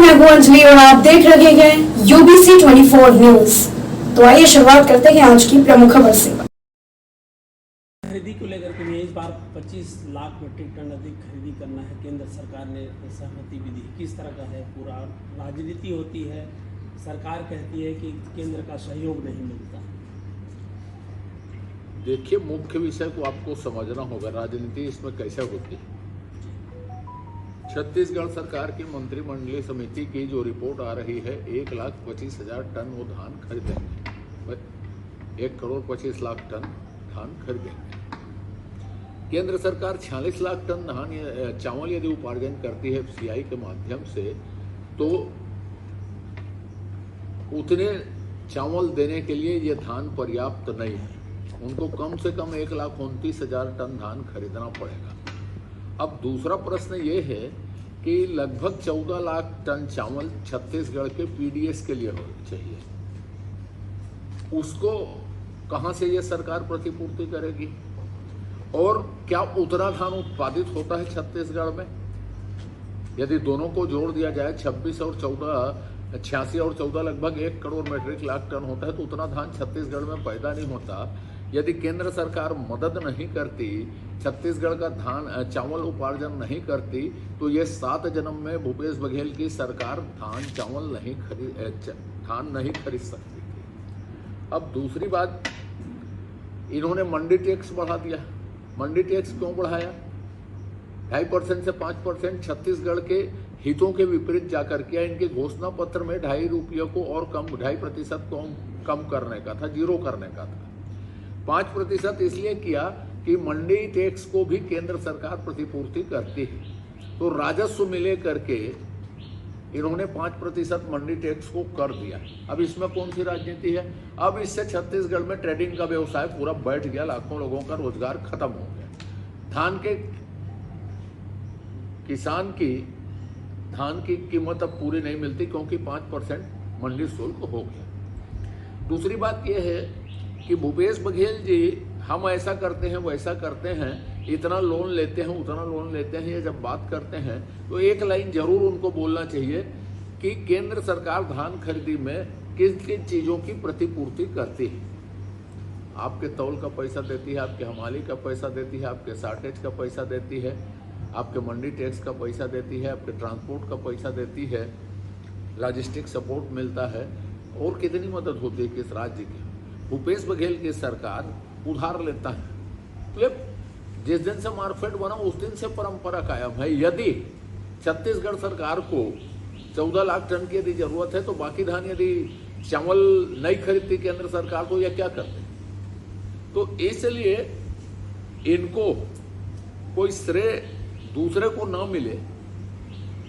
मैं हूं अंजलि और आप देख रहे हैं यूबीसी 24 न्यूज। तो आइए शुरुआत करते हैं आज की प्रमुख खबर से। खरीदी को लेकर के इस बार 25 लाख मीट्रिक टन अधिक खरीदी करना है। केंद्र सरकार ने सहमति भी दी। किस तरह का है? पूरा राजनीति होती है, सरकार कहती है कि केंद्र का सहयोग नहीं मिलता। देखिए, मुख्य विषय को आपको समझना होगा, राजनीति इसमें कैसे होती है। छत्तीसगढ़ सरकार की मंत्रिमंडलीय समिति की जो रिपोर्ट आ रही है, 1,25,000 टन वो धान खरीदेंगे, 1,25,00,000 टन धान खरीदेंगे। केंद्र सरकार 46 लाख टन धान चावल यदि उपार्जन करती है एफसीआई के माध्यम से, तो उतने चावल देने के लिए ये धान पर्याप्त नहीं है। उनको कम से कम 1,29,000 टन धान खरीदना पड़ेगा। अब दूसरा प्रश्न ये है कि लगभग 14 लाख टन चावल छत्तीसगढ़ के पीडीएस के लिए चाहिए। उसको कहां से ये सरकार प्रतिपूर्ति करेगी? और क्या उतना धान उत्पादित होता है छत्तीसगढ़ में? यदि दोनों को जोड़ दिया जाए, 86 और 14 लगभग 1 करोड़ मीट्रिक लाख टन होता है, तो उतना धान छत्तीसगढ़ में पैदा नहीं होता। यदि केंद्र सरकार मदद नहीं करती, छत्तीसगढ़ का चावल उपार्जन नहीं करती, तो ये 7 जन्म में भूपेश बघेल की सरकार धान नहीं खरीद सकती थी। अब दूसरी बात, इन्होंने मंडी टैक्स बढ़ा दिया। मंडी टैक्स क्यों बढ़ाया? 2.5% से 5% छत्तीसगढ़ के हितों के विपरीत जाकर किया। इनके घोषणा पत्र में 2.5 रुपये को और कम 2.5% को कम करने का था, 0 करने का था। 5% इसलिए किया कि मंडी टैक्स को भी केंद्र सरकार प्रतिपूर्ति करती है, तो राजस्व मिले करके इन्होंने 5% मंडी टैक्स को कर दिया। अब इसमें कौन सी राजनीति है? अब इससे छत्तीसगढ़ में ट्रेडिंग का व्यवसाय पूरा बैठ गया, लाखों लोगों का रोजगार खत्म हो गया। धान की कीमत अब पूरी नहीं मिलती, क्योंकि 5% मंडी शुल्क हो गया। दूसरी बात यह है कि भूपेश बघेल जी, हम ऐसा करते हैं, वैसा करते हैं, इतना लोन लेते हैं, उतना लोन लेते हैं, ये जब बात करते हैं तो एक लाइन जरूर उनको बोलना चाहिए कि केंद्र सरकार धान खरीदी में किन किन चीज़ों की प्रतिपूर्ति करती है। आपके तौल का पैसा देती है, आपके हमाली का पैसा देती है, आपके शार्टेज का पैसा देती है, आपके मंडी टैक्स का पैसा देती है, आपके ट्रांसपोर्ट का पैसा देती है, लॉजिस्टिक सपोर्ट मिलता है, और कितनी मदद होती है किस राज्य की। भूपेश बघेल की सरकार उधार लेता है, तो जिस दिन से मार्केट बना उस दिन से परंपरा कायम है। यदि छत्तीसगढ़ सरकार को 14 लाख टन की यदि जरूरत है, तो बाकी धान यदि चावल नहीं खरीदती केंद्र सरकार, तो यह क्या करते? तो इसलिए इनको कोई श्रेय दूसरे को ना मिले,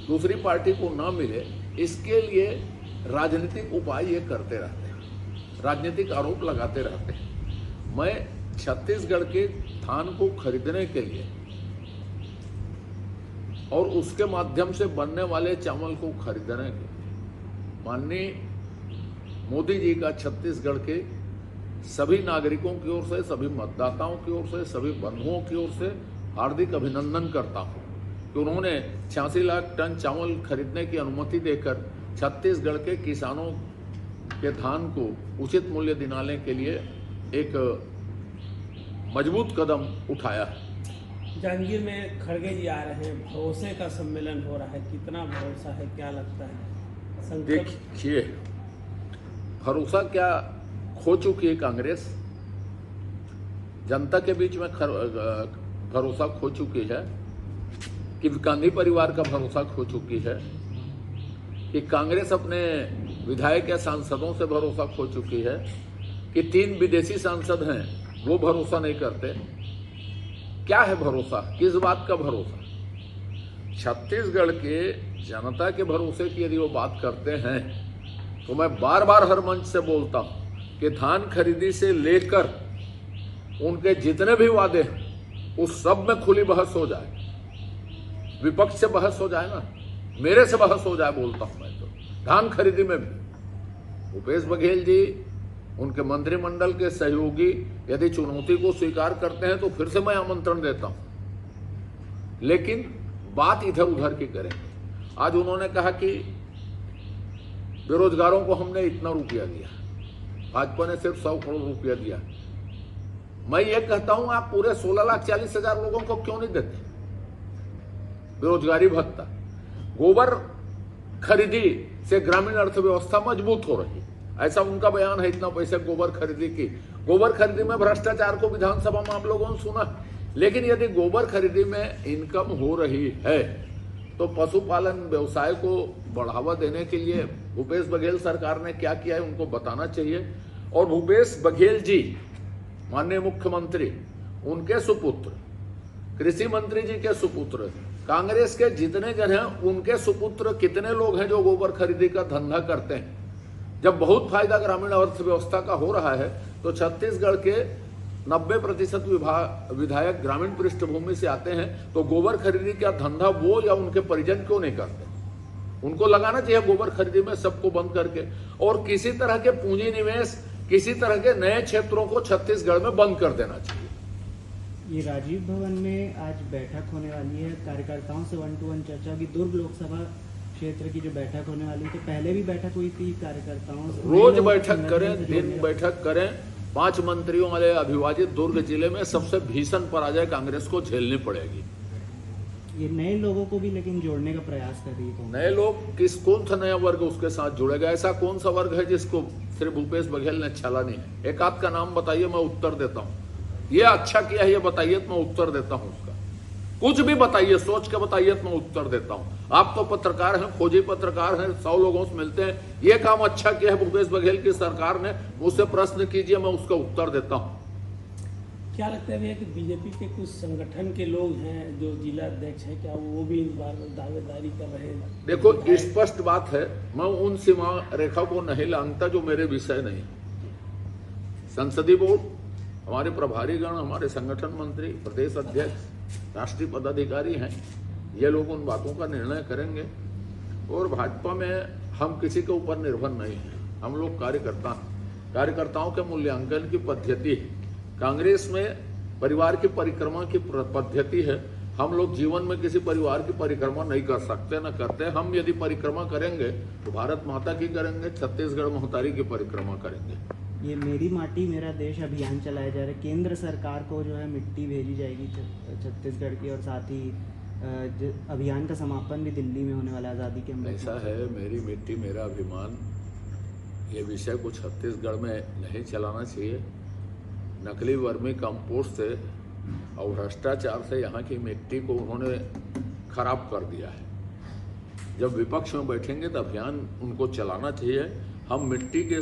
दूसरी पार्टी को ना मिले, इसके लिए राजनीतिक उपाय ये करते रहते हैं, राजनीतिक आरोप लगाते रहते हैं। मैं छत्तीसगढ़ के धान को खरीदने के लिए और उसके माध्यम से बनने वाले चावल को खरीदने के लिए माननीय मोदी जी का छत्तीसगढ़ के सभी नागरिकों की ओर से, सभी मतदाताओं की ओर से, सभी बंधुओं की ओर से हार्दिक अभिनंदन करता हूं कि उन्होंने 86 लाख टन चावल खरीदने की अनुमति देकर छत्तीसगढ़ के किसानों के धान को उचित मूल्य दिलाने के लिए एक मजबूत कदम उठाया है। जांजगीर में खड़गे जी आ रहे हैं, भरोसे का सम्मेलन हो रहा है, कितना भरोसा है, क्या लगता है? देखिए, भरोसा क्या खो चुकी है कांग्रेस, जनता के बीच में भरोसा खो चुकी है, कि गांधी परिवार का भरोसा खो चुकी है, कि कांग्रेस अपने विधायक या सांसदों से भरोसा खो चुकी है, कि 3 विदेशी सांसद हैं वो भरोसा नहीं करते। क्या है भरोसा? किस बात का भरोसा? छत्तीसगढ़ के जनता के भरोसे की यदि वो बात करते हैं, तो मैं बार बार हर मंच से बोलता हूं कि धान खरीदी से लेकर उनके जितने भी वादे हैं उस सब में खुली बहस हो जाए, विपक्ष से बहस हो जाए ना, मेरे से बहस हो जाए, बोलता हूं मैं। तो धान खरीदी में भी भूपेश बघेल जी, उनके मंत्रिमंडल के सहयोगी यदि चुनौती को स्वीकार करते हैं, तो फिर से मैं आमंत्रण देता हूं, लेकिन बात इधर उधर की करें। आज उन्होंने कहा कि बेरोजगारों को हमने इतना रुपया दिया, भाजपा ने सिर्फ 100 करोड़ रुपया दिया। मैं ये कहता हूं आप पूरे 16,40,000 लोगों को क्यों नहीं देते बेरोजगारी भत्ता? गोबर खरीदी से ग्रामीण अर्थव्यवस्था मजबूत हो रही, ऐसा उनका बयान है। इतना पैसे गोबर खरीदी की, गोबर खरीदी में भ्रष्टाचार को विधानसभा में आप लोगों ने सुना, लेकिन यदि गोबर खरीदी में इनकम हो रही है तो पशुपालन व्यवसाय को बढ़ावा देने के लिए भूपेश बघेल सरकार ने क्या किया है उनको बताना चाहिए। और भूपेश बघेल जी माननीय मुख्यमंत्री, उनके सुपुत्र, कृषि मंत्री जी के सुपुत्र, कांग्रेस के जितने जन हैं उनके सुपुत्र कितने लोग हैं जो गोबर खरीदी का धंधा करते हैं? जब बहुत फायदा ग्रामीण अर्थव्यवस्था का हो रहा है तो छत्तीसगढ़ के 90% विधायक ग्रामीण पृष्ठभूमि से आते हैं, तो गोबर खरीदी का धंधा वो या उनके परिजन क्यों नहीं करते? उनको लगाना चाहिए गोबर खरीदी में सबको बंद करके, और किसी तरह के पूंजी निवेश, किसी तरह के नए क्षेत्रों को छत्तीसगढ़ में बंद कर देना चाहिए। ये राजीव भवन में आज बैठक होने वाली है कार्यकर्ताओं से 1-to-1 चर्चा की। दुर्ग लोकसभा क्षेत्र की जो बैठक होने वाली थी, पहले भी बैठक हुई थी कार्यकर्ताओं से। रोज बैठक करें, दिन बैठक करें। 5 मंत्रियों वाले अविभाजित दुर्ग जिले में सबसे भीषण पराजय कांग्रेस को झेलनी पड़ेगी। ये नए लोगों को भी लेकिन जोड़ने का प्रयास कर रही है। नए लोग कौन सा नया वर्ग उसके साथ जुड़ेगा? ऐसा कौन सा वर्ग है जिसको सिर्फ भूपेश बघेल ने छला नहीं है? एक आध का नाम बताइए, मैं उत्तर देता हूं। ये अच्छा किया है ये बताइए तो मैं उत्तर देता हूं उसका। कुछ भी बताइए, सोच के बताइए तो मैं उत्तर देता हूं। आप तो पत्रकार हैं, खोजी पत्रकार हैं, 100 लोगों से मिलते हैं। ये काम अच्छा किया है भूपेश बघेल की सरकार ने, मुझसे प्रश्न कीजिए, मैं उसका उत्तर देता हूं। क्या लगता है भैया कि बीजेपी के कुछ संगठन के लोग हैं जो जिला अध्यक्ष हैं, क्या वो भी इस बार दावेदारी कर रहे हैं? देखो, स्पष्ट बात है, मैं उन सीमा रेखा को नहीं लांघता जो मेरे विषय नहीं। संसदीय बोर्ड, हमारे प्रभारीगण, हमारे संगठन मंत्री, प्रदेश अध्यक्ष, राष्ट्रीय पदाधिकारी हैं, ये लोग उन बातों का निर्णय करेंगे। और भाजपा में हम किसी के ऊपर निर्भर नहीं हैं, हम लोग कार्यकर्ता हैं। कार्यकर्ताओं के मूल्यांकन की पद्धति है। कांग्रेस में परिवार की परिक्रमा की पद्धति है। हम लोग जीवन में किसी परिवार की परिक्रमा नहीं कर सकते, न करते। हम यदि परिक्रमा करेंगे तो भारत माता की करेंगे, छत्तीसगढ़ महतारी की परिक्रमा करेंगे। ये मेरी माटी मेरा देश अभियान चलाया जा रहा है। केंद्र सरकार को जो है मिट्टी भेजी जाएगी छत्तीसगढ़ की, और साथ ही अभियान का समापन भी दिल्ली में होने वाला है आज़ादी के अमृत। ऐसा है, मेरी मिट्टी मेरा अभिमान, ये विषय को छत्तीसगढ़ में नहीं चलाना चाहिए। नकली वर्मी कंपोस्ट से और भ्रष्टाचार से यहाँ की मिट्टी को उन्होंने खराब कर दिया है। जब विपक्ष में बैठेंगे तो अभियान उनको चलाना चाहिए। हम मिट्टी के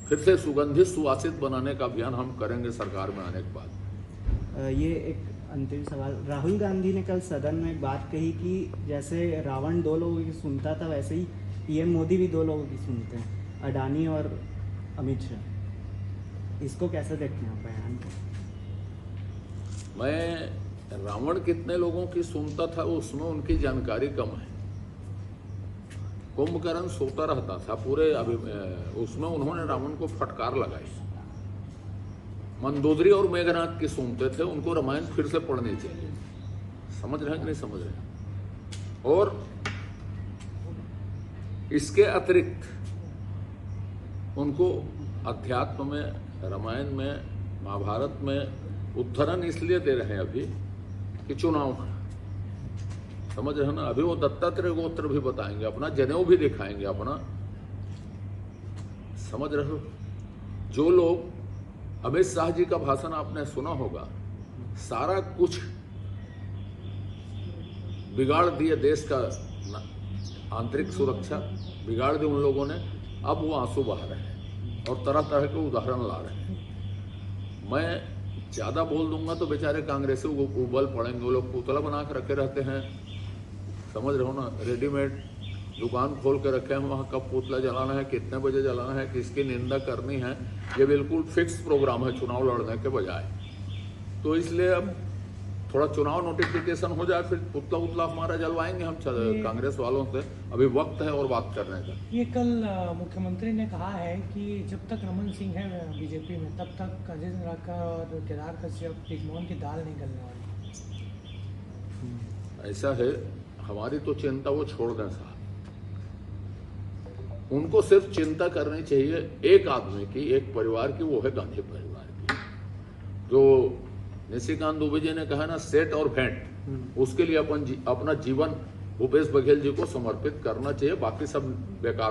फिर से सुगंधित सुवासित बनाने का अभियान हम करेंगे सरकार में आने के बाद। ये एक अंतिम सवाल, राहुल गांधी ने कल सदन में एक बात कही कि जैसे रावण 2 लोगों की सुनता था, वैसे ही पीएम मोदी भी 2 लोगों की सुनते हैं, अडानी और अमित शाह। इसको कैसे देखते हैं आप बयान को? मैं रावण कितने लोगों की सुनता था उसमें उनकी जानकारी कम है। कुंभकर्ण सोता रहता था पूरे, उसमें उन्होंने रावण को फटकार लगाई। मंदोदरी और मेघनाथ की सुनते थे, उनको रामायण फिर से पढ़नी चाहिए। समझ रहे हैं कि नहीं समझ रहे? और इसके अतिरिक्त उनको अध्यात्म में, रामायण में, महाभारत में उद्धरण इसलिए दे रहे हैं अभी कि चुनाव है। समझ रहे हैं ना? अभी वो दत्तात्रेय गोत्र भी बताएंगे, अपना जनेऊ भी दिखाएंगे अपना। समझ रहे हो? जो लोग, अमित शाह जी का भाषण आपने सुना होगा, सारा कुछ बिगाड़ दिए, देश का आंतरिक सुरक्षा बिगाड़ दी उन लोगों ने। अब वो आंसू बहा रहे हैं और तरह तरह के उदाहरण ला रहे हैं। मैं ज्यादा बोल दूंगा तो बेचारे कांग्रेसी उबल पड़ेंगे। वो लोग पुतला बना के रखे रहते हैं, समझ रहे हो ना? रेडीमेड दुकान खोल के रखे हैं, वहाँ कब पुतला जलाना है, कितने बजे जलाना है, किसकी निंदा करनी है, ये बिल्कुल फिक्स प्रोग्राम है चुनाव लड़ने के बजाय। तो इसलिए अब थोड़ा चुनाव नोटिफिकेशन हो जाए, फिर पुतला उतला हमारा जलवाएंगे हम कांग्रेस वालों से। अभी वक्त है और बात करने का। ये कल मुख्यमंत्री ने कहा है कि जब तक रमन सिंह है बीजेपी में, तब तक अजय राका और केदार कश्यप, टिकमोहन की दाल नहीं गलने वाली। ऐसा है, हमारी तो चिंता वो छोड़ दें साहब। उनको सिर्फ चिंता करनी चाहिए एक आदमी की, एक परिवार की, वो है गांधी परिवार की। जो निशिकांत दुबे जी ने कहा ना, सेट और भेंट, उसके लिए अपना जीवन भूपेश बघेल जी को समर्पित करना चाहिए। बाकी सब बेकार